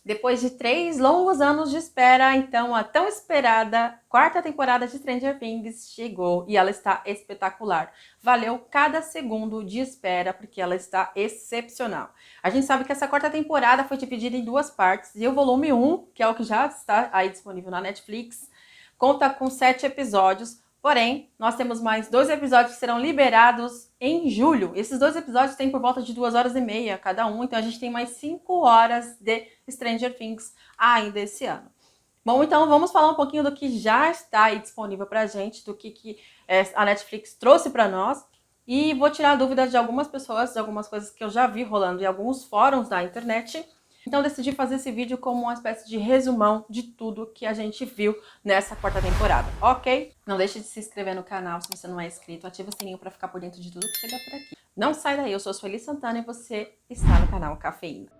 Depois de 3 longos anos de espera, então a tão esperada quarta temporada de Stranger Things chegou e ela está espetacular. Valeu cada segundo de espera porque ela está excepcional. A gente sabe que essa quarta temporada foi dividida em 2 partes e o volume 1, que é o que já está aí disponível na Netflix, conta com 7 episódios. Porém, nós temos mais 2 episódios que serão liberados em julho. Esses 2 episódios têm por volta de 2h30 cada um, então a gente tem mais 5 horas de Stranger Things ainda esse ano. Bom, então vamos falar um pouquinho do que já está aí disponível pra gente, do que a Netflix trouxe para nós. E vou tirar dúvidas de algumas pessoas, de algumas coisas que eu já vi rolando em alguns fóruns da internet. Então decidi fazer esse vídeo como uma espécie de resumão de tudo que a gente viu nessa quarta temporada, ok? Não deixe de se inscrever no canal se você não é inscrito, ativa o sininho para ficar por dentro de tudo que chega por aqui. Não sai daí, eu sou a Sueli Santana e você está no canal Cafeína.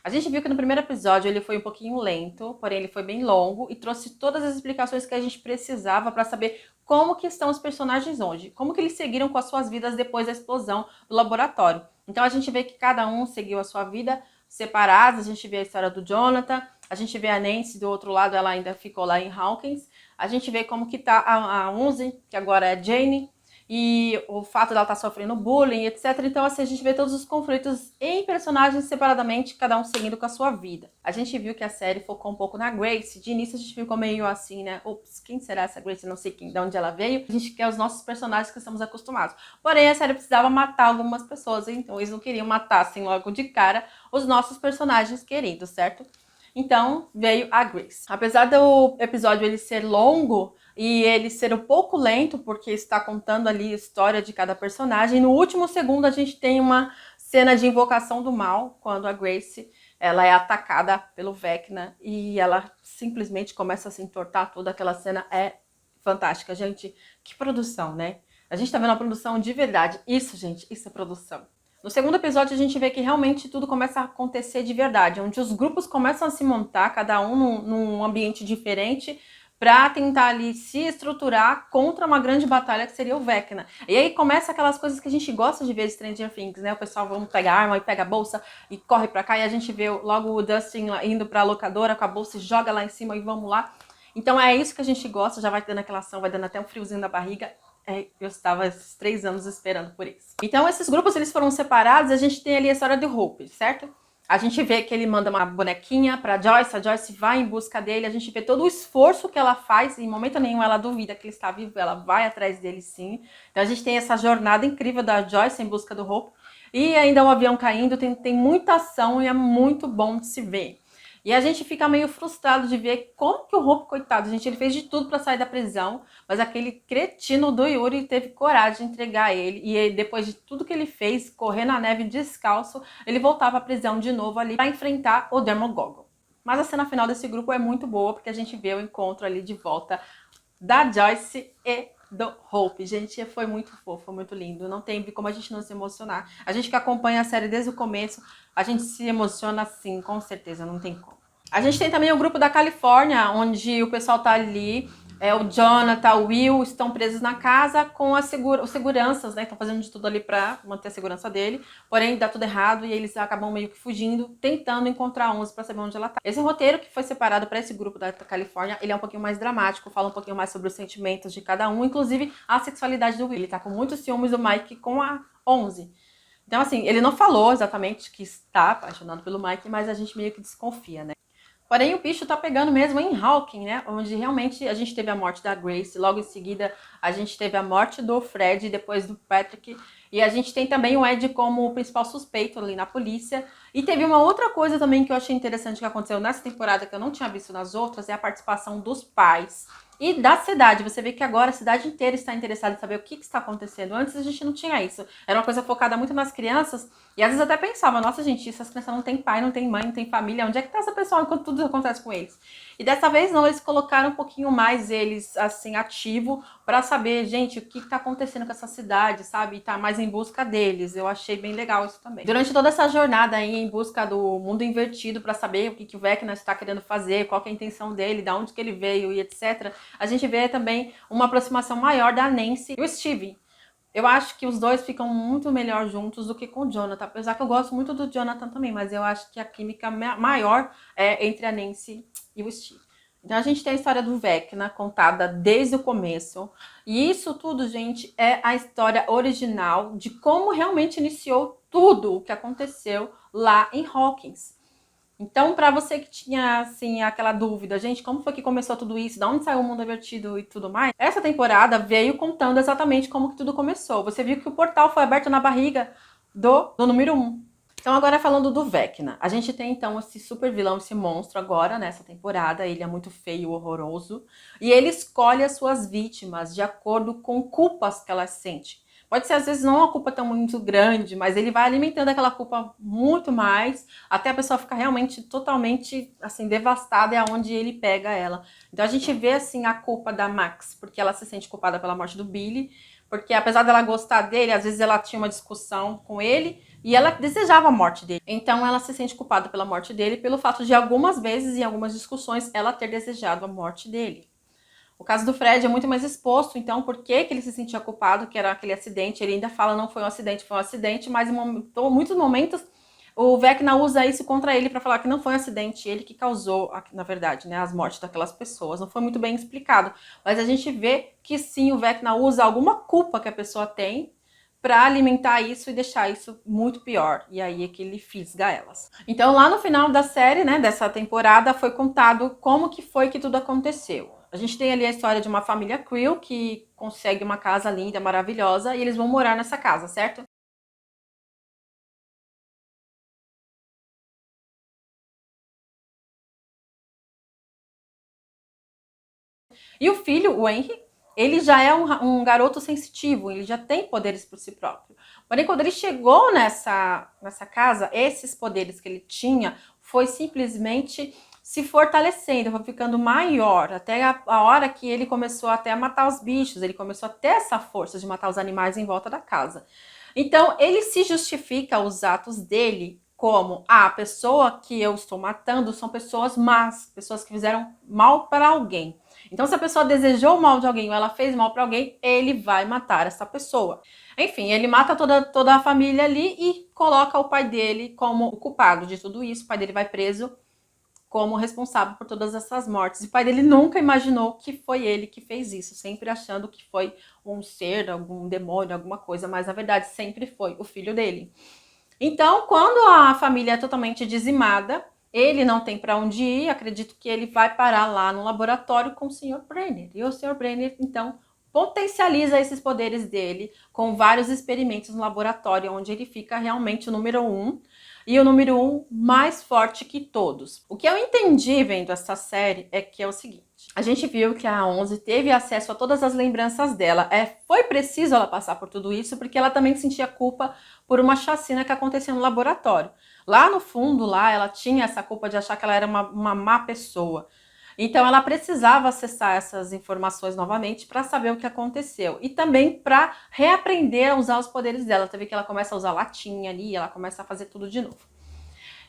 A gente viu que no primeiro episódio ele foi um pouquinho lento, porém ele foi bem longo e trouxe todas as explicações que a gente precisava para saber como que estão os personagens hoje, como que eles seguiram com as suas vidas depois da explosão do laboratório. Então a gente vê que cada um seguiu a sua vida separados, a gente vê a história do Jonathan, a gente vê a Nancy do outro lado, ela ainda ficou lá em Hawkins, a gente vê como que tá a Unzi, que agora é Jane, e o fato dela estar sofrendo bullying, etc. Então, assim, a gente vê todos os conflitos em personagens separadamente, cada um seguindo com a sua vida. A gente viu que a série focou um pouco na Grace. De início, a gente ficou meio assim, né? Ops, quem será essa Grace? Não sei quem, de onde ela veio. A gente quer os nossos personagens que estamos acostumados. Porém, a série precisava matar algumas pessoas, então eles não queriam matar, assim, logo de cara, os nossos personagens queridos, certo? Então, veio a Grace. Apesar do episódio ele ser longo e ele ser um pouco lento, porque está contando ali a história de cada personagem, no último segundo a gente tem uma cena de invocação do mal, quando a Grace ela é atacada pelo Vecna e ela simplesmente começa a se entortar toda. Aquela cena é fantástica. Gente, que produção, né? A gente tá vendo uma produção de verdade. Isso, gente, isso é produção. No segundo episódio, a gente vê que realmente tudo começa a acontecer de verdade, onde os grupos começam a se montar, cada um num ambiente diferente, para tentar ali se estruturar contra uma grande batalha que seria o Vecna. E aí começa aquelas coisas que a gente gosta de ver de Stranger Things, né? O pessoal vamos pegar arma e pega a bolsa e corre pra cá, e a gente vê logo o Dustin indo pra locadora com a bolsa e joga lá em cima e vamos lá. Então é isso que a gente gosta, já vai dando aquela ação, vai dando até um friozinho na barriga. Eu estava esses 3 anos esperando por isso. Então esses grupos eles foram separados, a gente tem ali a história do Hope, certo? A gente vê que ele manda uma bonequinha pra Joyce, a Joyce vai em busca dele, a gente vê todo o esforço que ela faz, e em momento nenhum ela duvida que ele está vivo, ela vai atrás dele sim. Então a gente tem essa jornada incrível da Joyce em busca do Hope, e ainda o avião caindo, tem muita ação e é muito bom de se ver. E a gente fica meio frustrado de ver como que o Hope, coitado, gente, ele fez de tudo para sair da prisão, mas aquele cretino do Yuri teve coragem de entregar ele, e ele, depois de tudo que ele fez, correr na neve descalço, ele voltava à prisão de novo ali para enfrentar o Demogorgon. Mas a cena final desse grupo é muito boa, porque a gente vê o encontro ali de volta da Joyce e do Hope. Gente, foi muito fofo, foi muito lindo. Não tem como a gente não se emocionar. A gente que acompanha a série desde o começo, a gente se emociona sim, com certeza, não tem como. A gente tem também o grupo da Califórnia, onde o pessoal tá ali, o Jonathan, o Will estão presos na casa com os seguranças, né? Estão fazendo de tudo ali para manter a segurança dele. Porém, dá tudo errado e eles acabam meio que fugindo, tentando encontrar a Onze para saber onde ela tá. Esse roteiro que foi separado para esse grupo da Califórnia, ele é um pouquinho mais dramático, fala um pouquinho mais sobre os sentimentos de cada um, inclusive a sexualidade do Will. Ele tá com muitos ciúmes do Mike com a Onze. Então, assim, ele não falou exatamente que está apaixonado pelo Mike, mas a gente meio que desconfia, né? Porém, o bicho tá pegando mesmo em Hawkins, né? Onde realmente a gente teve a morte da Grace, logo em seguida a gente teve a morte do Fred, depois do Patrick, e a gente tem também o Ed como o principal suspeito ali na polícia. E teve uma outra coisa também que eu achei interessante que aconteceu nessa temporada, que eu não tinha visto nas outras, é a participação dos pais e da cidade. Você vê que agora a cidade inteira está interessada em saber o que está acontecendo. Antes a gente não tinha isso. Era uma coisa focada muito nas crianças. E às vezes até pensava, nossa gente, essas crianças não têm pai, não têm mãe, não têm família. Onde é que tá essa pessoa enquanto tudo acontece com eles? E dessa vez não, eles colocaram um pouquinho mais eles, assim, ativo para saber, gente, o que está acontecendo com essa cidade, sabe? E tá mais em busca deles. Eu achei bem legal isso também. Durante toda essa jornada aí em busca do mundo invertido para saber o que o Vecna está querendo fazer, qual que é a intenção dele, da onde que ele veio e etc., a gente vê também uma aproximação maior da Nancy e o Steve. Eu acho que os dois ficam muito melhor juntos do que com o Jonathan. Apesar que eu gosto muito do Jonathan também, mas eu acho que a química maior é entre a Nancy e o Steve. Então a gente tem a história do Vecna contada desde o começo. E isso tudo, gente, é a história original de como realmente iniciou tudo o que aconteceu lá em Hawkins. Então, para você que tinha, assim, aquela dúvida, gente, como foi que começou tudo isso? Da onde saiu o mundo invertido e tudo mais? Essa temporada veio contando exatamente como que tudo começou. Você viu que o portal foi aberto na barriga do número 1. Então, agora falando do Vecna. A gente tem, então, esse super vilão, esse monstro agora, nessa temporada. Ele é muito feio, horroroso. E ele escolhe as suas vítimas de acordo com culpas que elas sentem. Pode ser, às vezes, não uma culpa tão muito grande, mas ele vai alimentando aquela culpa muito mais, até a pessoa ficar realmente totalmente, assim, devastada, é onde ele pega ela. Então a gente vê, assim, a culpa da Max, porque ela se sente culpada pela morte do Billy, porque apesar dela gostar dele, às vezes ela tinha uma discussão com ele, e ela desejava a morte dele. Então ela se sente culpada pela morte dele, pelo fato de algumas vezes, em algumas discussões, ela ter desejado a morte dele. O caso do Fred é muito mais exposto, então por que ele se sentia culpado, que era aquele acidente? Ele ainda fala, não foi um acidente, mas em muitos momentos o Vecna usa isso contra ele para falar que não foi um acidente, ele que causou, na verdade, né, as mortes daquelas pessoas. Não foi muito bem explicado, mas a gente vê que sim, o Vecna usa alguma culpa que a pessoa tem para alimentar isso e deixar isso muito pior. E aí é que ele fisga elas. Então lá no final da série, né, dessa temporada, foi contado como que foi que tudo aconteceu. A gente tem ali a história de uma família Creel que consegue uma casa linda, maravilhosa, e eles vão morar nessa casa, certo? E o filho, o Henry, ele já é um garoto sensitivo, ele já tem poderes por si próprio. Porém, quando ele chegou nessa casa, esses poderes que ele tinha foi simplesmente se fortalecendo, foi ficando maior, até a hora que ele começou até a matar os bichos, ele começou a ter essa força de matar os animais em volta da casa. Então, ele se justifica os atos dele como a pessoa que eu estou matando são pessoas más, pessoas que fizeram mal para alguém. Então, se a pessoa desejou o mal de alguém ou ela fez mal para alguém, ele vai matar essa pessoa. Enfim, ele mata toda a família ali e coloca o pai dele como o culpado de tudo isso. O pai dele vai preso como responsável por todas essas mortes. E o pai dele nunca imaginou que foi ele que fez isso, sempre achando que foi um ser, algum demônio, alguma coisa, mas na verdade sempre foi o filho dele. Então, quando a família é totalmente dizimada, ele não tem para onde ir, acredito que ele vai parar lá no laboratório com o Sr. Brenner. E o Sr. Brenner, então, potencializa esses poderes dele com vários experimentos no laboratório, onde ele fica realmente o número 1 e o número 1 mais forte que todos. O que eu entendi vendo essa série é que é o seguinte: a gente viu que a 11 teve acesso a todas as lembranças dela. Foi preciso ela passar por tudo isso, porque ela também sentia culpa por uma chacina que aconteceu no laboratório. Lá no fundo, lá, ela tinha essa culpa de achar que ela era uma má pessoa. Então ela precisava acessar essas informações novamente para saber o que aconteceu. E também para reaprender a usar os poderes dela. Você vê que ela começa a usar latinha ali, ela começa a fazer tudo de novo.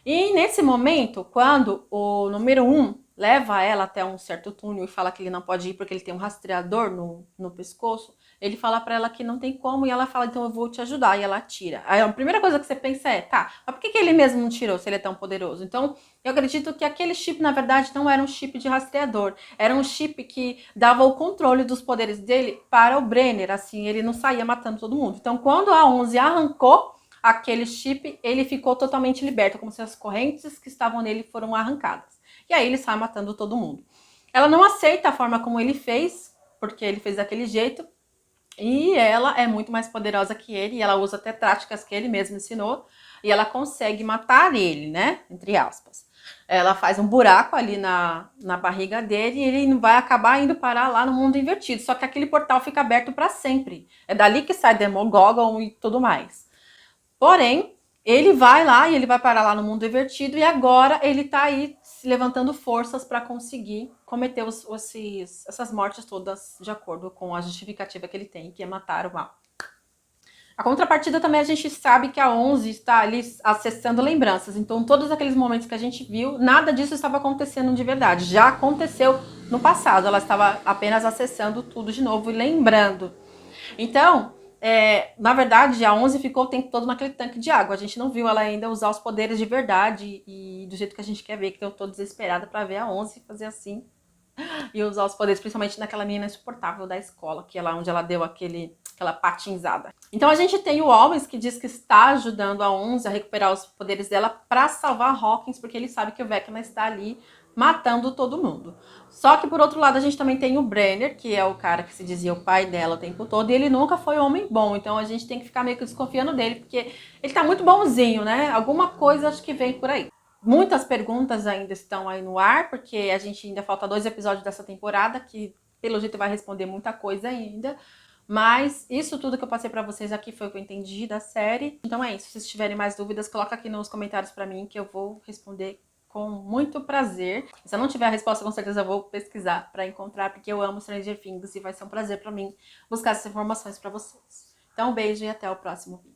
E nesse momento, quando o número 1 leva ela até um certo túnel e fala que ele não pode ir porque ele tem um rastreador no pescoço, ele fala para ela que não tem como e ela fala, então eu vou te ajudar, e ela tira. Aí a primeira coisa que você pensa é, tá, mas por que ele mesmo não tirou se ele é tão poderoso? Então eu acredito que aquele chip na verdade não era um chip de rastreador, era um chip que dava o controle dos poderes dele para o Brenner, assim ele não saía matando todo mundo. Então quando a 11 arrancou aquele chip, ele ficou totalmente liberto, como se as correntes que estavam nele foram arrancadas. E aí ele sai matando todo mundo. Ela não aceita a forma como ele fez, porque ele fez daquele jeito, e ela é muito mais poderosa que ele, e ela usa até táticas que ele mesmo ensinou, e ela consegue matar ele, né? Entre aspas. Ela faz um buraco ali na barriga dele e ele vai acabar indo parar lá no mundo invertido. Só que aquele portal fica aberto para sempre. É dali que sai Demogorgon e tudo mais. Porém, ele vai lá e ele vai parar lá no mundo invertido e agora ele tá aí se levantando forças para conseguir cometer essas mortes todas de acordo com a justificativa que ele tem, que é matar o mal. A contrapartida também a gente sabe que a 11 está ali acessando lembranças. Então, todos aqueles momentos que a gente viu, nada disso estava acontecendo de verdade. Já aconteceu no passado. Ela estava apenas acessando tudo de novo e lembrando. Então, Na verdade, a 11 ficou o tempo todo naquele tanque de água. A gente não viu ela ainda usar os poderes de verdade e do jeito que a gente quer ver, que eu tô desesperada pra ver a 11 fazer assim e usar os poderes, principalmente naquela menina insuportável da escola, que é lá onde ela deu aquela patinzada. Então a gente tem o Always, que diz que está ajudando a 11 a recuperar os poderes dela pra salvar Hawkins, porque ele sabe que o Vecna está ali matando todo mundo. Só que por outro lado a gente também tem o Brenner, que é o cara que se dizia o pai dela o tempo todo, e ele nunca foi homem bom, então a gente tem que ficar meio que desconfiando dele, porque ele tá muito bonzinho, né? Alguma coisa acho que vem por aí. Muitas perguntas ainda estão aí no ar, porque a gente ainda falta 2 episódios dessa temporada, que pelo jeito vai responder muita coisa ainda. Mas isso tudo que eu passei pra vocês aqui foi o que eu entendi da série. Então é isso. Se vocês tiverem mais dúvidas, coloca aqui nos comentários pra mim que eu vou responder com muito prazer. Se eu não tiver a resposta, com certeza eu vou pesquisar pra encontrar, porque eu amo Stranger Things e vai ser um prazer pra mim buscar essas informações pra vocês. Então um beijo e até o próximo vídeo.